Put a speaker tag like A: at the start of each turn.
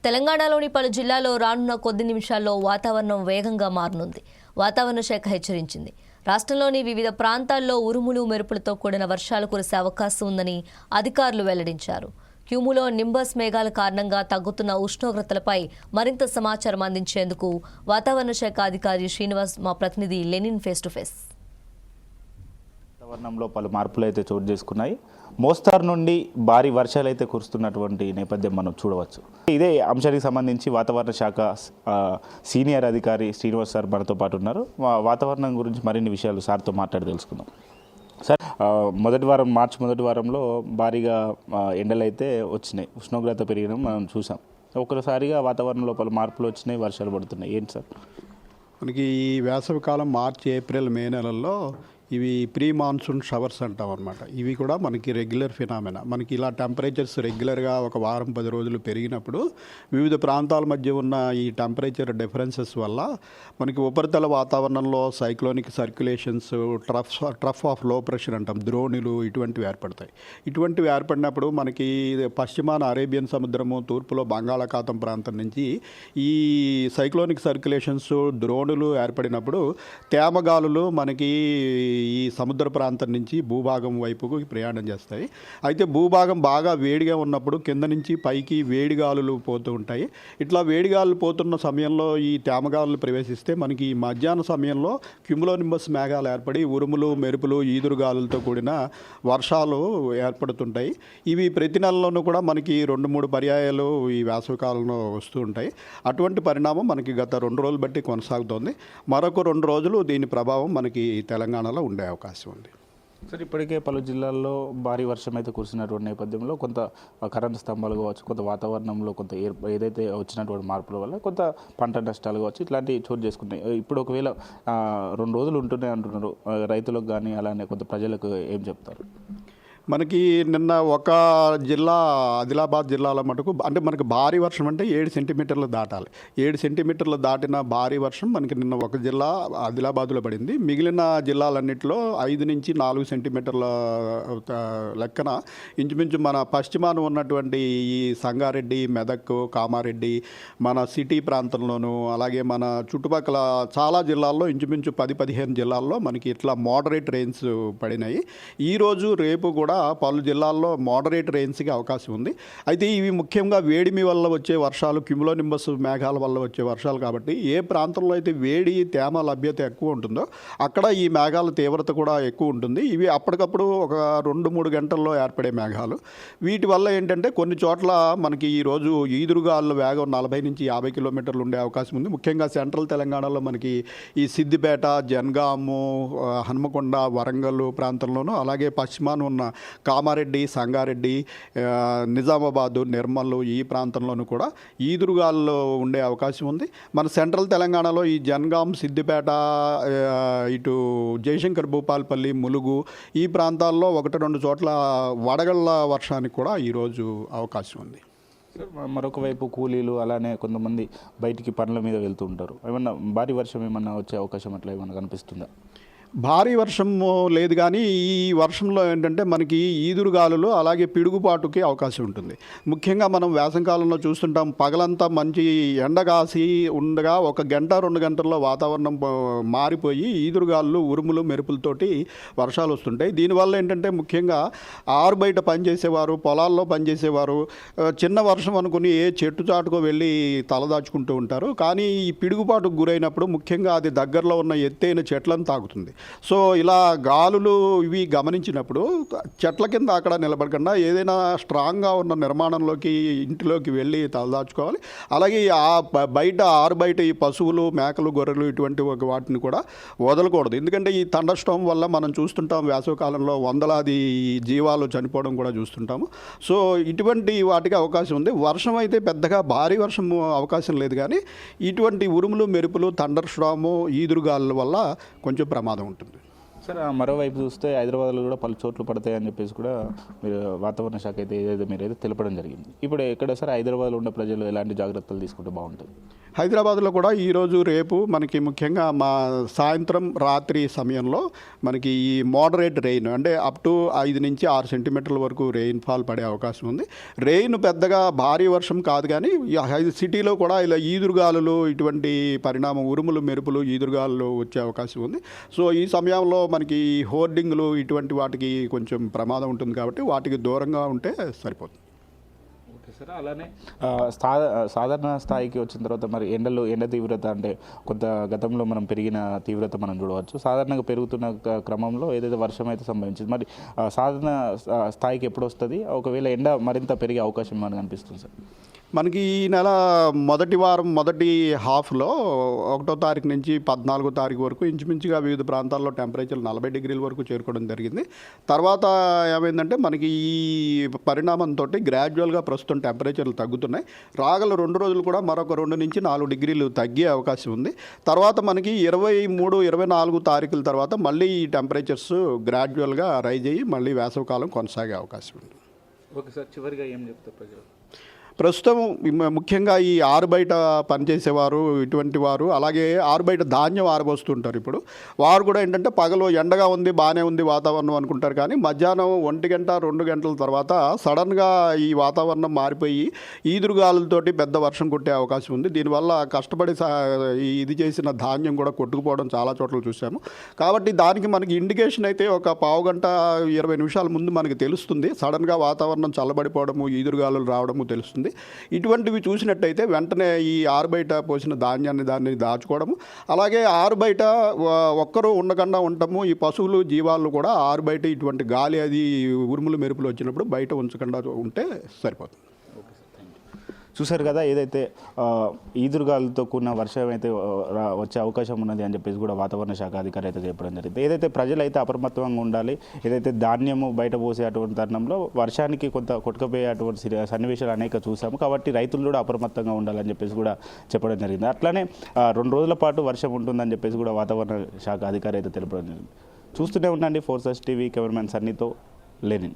A: తెలంగాణలోని పలు జిల్లాల్లో రానున్న కొద్ది నిమిషాల్లో వాతావరణం వేగంగా మారనుంది. వాతావరణ శాఖ హెచ్చరించింది. రాష్ట్రంలోని వివిధ ప్రాంతాల్లో ఉరుములు మెరుపులతో కూడిన వర్షాలు కురిసే అవకాశం ఉందని అధికారులు వెల్లడించారు. క్యూములో నింబస్ మేఘాల కారణంగా తగ్గుతున్న ఉష్ణోగ్రతలపై మరింత సమాచారం అందించేందుకు వాతావరణ శాఖ అధికారి శ్రీనివాస్ మా ప్రతినిధి లెనిన్ ఫేస్ టు ఫేస్.
B: వాతావరణంలో పలు మార్పులు అయితే చోటు చేసుకున్నాయి. మోస్తారు నుండి భారీ వర్షాలు అయితే కురుస్తున్నటువంటి నేపథ్యం మనం చూడవచ్చు. ఇదే అంశానికి సంబంధించి వాతావరణ శాఖ సీనియర్ అధికారి శ్రీనివాస్ సార్ మనతో పాటు ఉన్నారు. వాతావరణం గురించి మరిన్ని విషయాలు సార్తో మాట్లాడి తెలుసుకుందాం. సార్, మార్చి మొదటి వారంలో భారీగా ఎండలు అయితే వచ్చినాయి, ఉష్ణోగ్రత పెరిగడం మనం చూసాం. ఒక్కసారిగా వాతావరణంలో పలు మార్పులు వచ్చినాయి, వర్షాలు పడుతున్నాయి. ఏంటి సార్?
C: మనకి ఈ వేసవికాలం మార్చి, ఏప్రిల్, మే నెలల్లో ఇవి ప్రీ మాన్సూన్ షవర్స్ అంటాం అనమాట. ఇవి కూడా మనకి రెగ్యులర్ ఫినామినా. మనకి ఇలా టెంపరేచర్స్ రెగ్యులర్గా ఒక వారం 10 రోజులు పెరిగినప్పుడు వివిధ ప్రాంతాల మధ్య ఉన్న ఈ టెంపరేచర్ డిఫరెన్సెస్ వల్ల మనకి ఉపరితల వాతావరణంలో సైక్లోనిక్ సర్క్యులేషన్స్, ట్రఫ్ ఆఫ్ లో ప్రెషర్ అంటాం, ద్రోణులు, ఇటువంటివి ఏర్పడతాయి. ఇటువంటివి ఏర్పడినప్పుడు మనకి పశ్చిమాన అరేబియన్ సముద్రము, తూర్పులో బంగాళాఖాతం ప్రాంతం నుంచి ఈ సైక్లోనిక్ సర్క్యులేషన్స్, ద్రోణులు ఏర్పడినప్పుడు తేమగాలులు మనకి ఈ సముద్ర ప్రాంతం నుంచి భూభాగం వైపుకు ప్రయాణం చేస్తాయి. అయితే భూభాగం బాగా వేడిగా ఉన్నప్పుడు కింద నుంచి పైకి వేడిగాలులు పోతూ ఉంటాయి. ఇట్లా వేడిగాలులు పోతున్న సమయంలో ఈ తేమగాలులు ప్రవేశిస్తే మనకి మధ్యాహ్న సమయంలో క్యుములోనింబస్ మేఘాలు ఏర్పడి ఉరుములు, మెరుపులు, ఈదురుగాలులతో కూడిన వర్షాలు ఏర్పడుతుంటాయి. ఇవి ప్రతి నెలలోనూ కూడా మనకి 2-3 పర్యాయాలు ఈ వేసవికాలంలో వస్తూ ఉంటాయి. అటువంటి పరిణామం మనకి గత 2 రోజులు బట్టి కొనసాగుతోంది. మరొక 2 రోజులు దీని ప్రభావం మనకి తెలంగాణలో ఉండే అవకాశం ఉంది.
B: సార్, ఇప్పటికే పలు జిల్లాల్లో భారీ వర్షం అయితే కురిసినటువంటి నేపథ్యంలో కొంత కరెంటు స్తంభాలు కావచ్చు, కొంత వాతావరణంలో కొంత ఏదైతే వచ్చినటువంటి మార్పుల వల్ల కొంత పంట నష్టాలు కావచ్చు, ఇట్లాంటివి చోటు చేసుకున్నాయి. ఇప్పుడు ఒకవేళ 2 రోజులు ఉంటున్నాయి అంటున్నారు, రైతులకు కానీ అలానే కొంత ప్రజలకు ఏం చెప్తారు?
C: మనకి నిన్న ఒక జిల్లా, ఆదిలాబాద్ జిల్లాలో మటుకు అంటే మనకి భారీ వర్షం అంటే 7 సెంటీమీటర్లు దాటాలి. 7 సెంటీమీటర్లు దాటిన భారీ వర్షం మనకి నిన్న ఒక జిల్లా ఆదిలాబాద్లో పడింది. మిగిలిన జిల్లాలన్నింటిలో 5 నుంచి 4 సెంటీమీటర్ల లెక్కన ఇంచుమించు మన పశ్చిమాన ఉన్నటువంటి ఈ సంగారెడ్డి, మెదక్, కామారెడ్డి, మన సిటీ ప్రాంతంలోనూ అలాగే మన చుట్టుపక్కల చాలా జిల్లాల్లో ఇంచుమించు 10-15 జిల్లాల్లో మనకి ఇట్లా మోడరేట్ రెయిన్స్ పడినాయి. ఈరోజు రేపు కూడా పలు జిల్లాల్లో మోడరేట్ రెయిన్స్కి అవకాశం ఉంది. అయితే ఇవి ముఖ్యంగా వేడిమి వల్ల వచ్చే వర్షాలు, క్యుములోనింబస్ మేఘాల వల్ల వచ్చే వర్షాలు కాబట్టి ఏ ప్రాంతంలో అయితే వేడి, తేమ లభ్యత ఎక్కువ ఉంటుందో అక్కడ ఈ మేఘాల తీవ్రత కూడా ఎక్కువ ఉంటుంది. ఇవి అప్పటికప్పుడు ఒక 2-3 గంటల్లో ఏర్పడే మేఘాలు. వీటి వల్ల ఏంటంటే కొన్ని చోట్ల మనకి ఈరోజు ఈదురుగాలుల వేగం 40 నుంచి 50 కిలోమీటర్లు ఉండే అవకాశం ఉంది. ముఖ్యంగా సెంట్రల్ తెలంగాణలో మనకి ఈ సిద్దిపేట, జనగాము, హన్మకొండ, వరంగల్ ప్రాంతంలోనూ అలాగే పశ్చిమాన ఉన్న కామారెడ్డి, సంగారెడ్డి, నిజామాబాదు, నిర్మల్ ఈ ప్రాంతంలోనూ కూడా ఈదురుగాల్లో ఉండే అవకాశం ఉంది. మన సెంట్రల్ తెలంగాణలో ఈ జనగాం, సిద్దిపేట, ఇటు జయశంకర్ భూపాలపల్లి, ములుగు ఈ ప్రాంతాల్లో 1-2 చోట్ల వడగళ్ల వర్షానికి కూడా ఈరోజు అవకాశం ఉంది.
B: మరొక వైపు కూలీలు అలానే కొంతమంది బయటికి పనుల మీద వెళ్తూ ఉంటారు. ఏమన్నా భారీ వర్షం ఏమన్నా వచ్చే అవకాశం అట్లా ఏమన్నా కనిపిస్తుందా?
C: భారీ వర్షం లేదు, కానీ ఈ వర్షంలో ఏంటంటే మనకి ఈదురుగాలులు అలాగే పిడుగుపాటుకి అవకాశం ఉంటుంది. ముఖ్యంగా మనం వేసవికాలంలో చూస్తుంటాం, పగలంతా మంచి ఎండగాసి ఉండగా 1 గంట 2 గంటల్లో వాతావరణం మారిపోయి ఈదురుగాలులు, ఉరుములు, మెరుపులతోటి వర్షాలు వస్తుంటాయి. దీనివల్ల ఏంటంటే ముఖ్యంగా ఆరు బయట పనిచేసేవారు, పొలాల్లో పనిచేసేవారు చిన్న వర్షం అనుకుని ఏ చెట్టు చాటుకో వెళ్ళి తలదాచుకుంటూ ఉంటారు. కానీ ఈ పిడుగుపాటుకు గురైనప్పుడు ముఖ్యంగా అది దగ్గరలో ఉన్న ఎత్తైన చెట్లను తాకుతుంది. సో ఇలా గాలులు ఇవి గమనించినప్పుడు చెట్ల కింద అక్కడ నిలబడకుండా ఏదైనా స్ట్రాంగ్గా ఉన్న నిర్మాణంలోకి, ఇంటిలోకి వెళ్ళి తలదాచుకోవాలి. అలాగే బయట ఆరు బయట ఈ పశువులు, మేకలు, గొర్రెలు ఇటువంటి వాటిని కూడా వదలకూడదు. ఎందుకంటే ఈ థండర్ స్టార్మ్ వల్ల మనం చూస్తుంటాం వేసవికాలంలో వందలాది జీవాలు చనిపోవడం కూడా చూస్తుంటాము. సో ఇటువంటి వాటికి అవకాశం ఉంది. వర్షం అయితే పెద్దగా భారీ వర్షం అవకాశం లేదు, కానీ ఇటువంటి ఉరుములు, మెరుపులు, థండర్ స్టార్మ్, ఈదురుగాలుల వల్ల కొంచెం ప్రమాదం ఉంటుంది.
B: సార్, మరోవైపు చూస్తే హైదరాబాద్లో కూడా పలు చోట్ల పడతాయని చెప్పేసి కూడా మీరు వాతావరణ శాఖ అయితే మీరైతే తెలపడం జరిగింది. ఇప్పుడు ఎక్కడ సార్ హైదరాబాద్లో ఉన్న ప్రజలు ఎలాంటి జాగ్రత్తలు తీసుకుంటే బాగుంటుంది?
C: హైదరాబాద్లో కూడా ఈరోజు రేపు మనకి ముఖ్యంగా సాయంత్రం రాత్రి సమయంలో మనకి ఈ మోడరేట్ రెయిన్ అంటే అప్ టు 5 నుంచి 6 సెంటీమీటర్ల వరకు రెయిన్ఫాల్ పడే అవకాశం ఉంది. రెయిన్ పెద్దగా భారీ వర్షం కాదు, కానీ సిటీలో కూడా ఇలా ఈదురుగాలులు ఇటువంటి పరిణామం, ఉరుములు మెరుపులు ఈదురుగాలు వచ్చే అవకాశం ఉంది. సో ఈ సమయంలో మనకి హోర్డింగ్లు ఇటువంటి వాటికి కొంచెం ప్రమాదం ఉంటుంది కాబట్టి వాటికి దూరంగా ఉంటే సరిపోతుంది.
B: సార్ అలానే సాధారణ స్థాయికి వచ్చిన తర్వాత మరి ఎండ తీవ్రత అంటే కొంత గతంలో మనం పెరిగిన తీవ్రత మనం చూడవచ్చు. సాధారణంగా పెరుగుతున్న క్రమంలో ఏదైతే వర్షం అయితే సంభవించింది, మరి సాధారణ స్థాయికి ఎప్పుడు వస్తుంది, ఒకవేళ ఎండ మరింత పెరిగే అవకాశం మనకు అనిపిస్తుంది సార్?
C: మనకి ఈ నెల మొదటి వారం మొదటి హాఫ్లో 1వ తారీఖు నుంచి 14వ తారీఖు వరకు ఇంచుమించుగా వివిధ ప్రాంతాల్లో టెంపరేచర్ 40 డిగ్రీల వరకు చేరుకోవడం జరిగింది. తర్వాత ఏమైందంటే మనకి ఈ పరిణామంతో గ్రాడ్యువల్గా ప్రస్తుతం టెంపరేచర్లు తగ్గుతున్నాయి. రాగల 2 రోజులు కూడా మరొక 2 నుంచి 4 డిగ్రీలు తగ్గే అవకాశం ఉంది. తర్వాత మనకి 23, 24 తారీఖుల తర్వాత మళ్ళీ ఈ టెంపరేచర్స్ గ్రాడ్యువల్గా రైజ్ అయ్యి మళ్ళీ వేసవికాలం కొనసాగే అవకాశం ఉంది.
B: ఓకే సార్, చివరిగా ఏం చెప్తారు ప్రజలు?
C: ప్రస్తుతం ముఖ్యంగా ఈ ఆరుబయట పనిచేసేవారు ఇటువంటి వారు, అలాగే ఆరుబయట ధాన్యం ఆరబోస్తుంటారు. ఇప్పుడు వారు కూడా ఏంటంటే పగలు ఎండగా ఉంది, బాగానే ఉంది వాతావరణం అనుకుంటారు, కానీ మధ్యాహ్నం 1 గంట 2 గంటల తర్వాత సడన్గా ఈ వాతావరణం మారిపోయి ఈదురుగాలులతోటి పెద్ద వర్షం కొట్టే అవకాశం ఉంది. దీనివల్ల కష్టపడి ఇది చేసిన ధాన్యం కూడా కొట్టుకుపోవడం చాలా చోట్ల చూసాము. కాబట్టి దానికి మనకి ఇండికేషన్ అయితే ఒక పావుగంట 20 నిమిషాల ముందు మనకి తెలుస్తుంది. సడన్గా వాతావరణం చల్లబడిపోవడము, ఈదురుగాలులు రావడము తెలుస్తుంది. ఇటువంటివి చూసినట్టయితే వెంటనే ఈ ఆరుబయట పోసిన దాన్ని దాచుకోవడము, అలాగే ఆరుబయట ఒక్కరు ఉండకుండా ఉండటము, ఈ పశువులు జీవాలు కూడా ఆరుబయట ఇటువంటి గాలి అది ఉరుములు మెరుపులు వచ్చినప్పుడు బయట ఉంచకుండా ఉంటే సరిపోతుంది.
B: చూశారు కదా, ఏదైతే ఈదురుగాలతో కూడిన వర్షం అయితే వచ్చే అవకాశం ఉన్నది అని చెప్పేసి కూడా వాతావరణ శాఖ అధికారి అయితే చెప్పడం జరిగింది. ఏదైతే ప్రజలైతే అప్రమత్తంగా ఉండాలి, ఏదైతే ధాన్యము బయట పోసే అటువంటి తరుణంలో వర్షానికి కొంత కొట్టుకుపోయే అటువంటి సన్నివేశాలు అనేక చూసాము. కాబట్టి రైతులు కూడా అప్రమత్తంగా ఉండాలని చెప్పేసి కూడా చెప్పడం జరిగింది. అట్లానే 2 రోజుల పాటు వర్షం ఉంటుందని చెప్పేసి కూడా వాతావరణ శాఖ అధికారి అయితే తెలపడం జరిగింది. చూస్తూనే ఉండండి 4 Sus TV, కెమెరామెన్ సన్నీతో లెనిన్.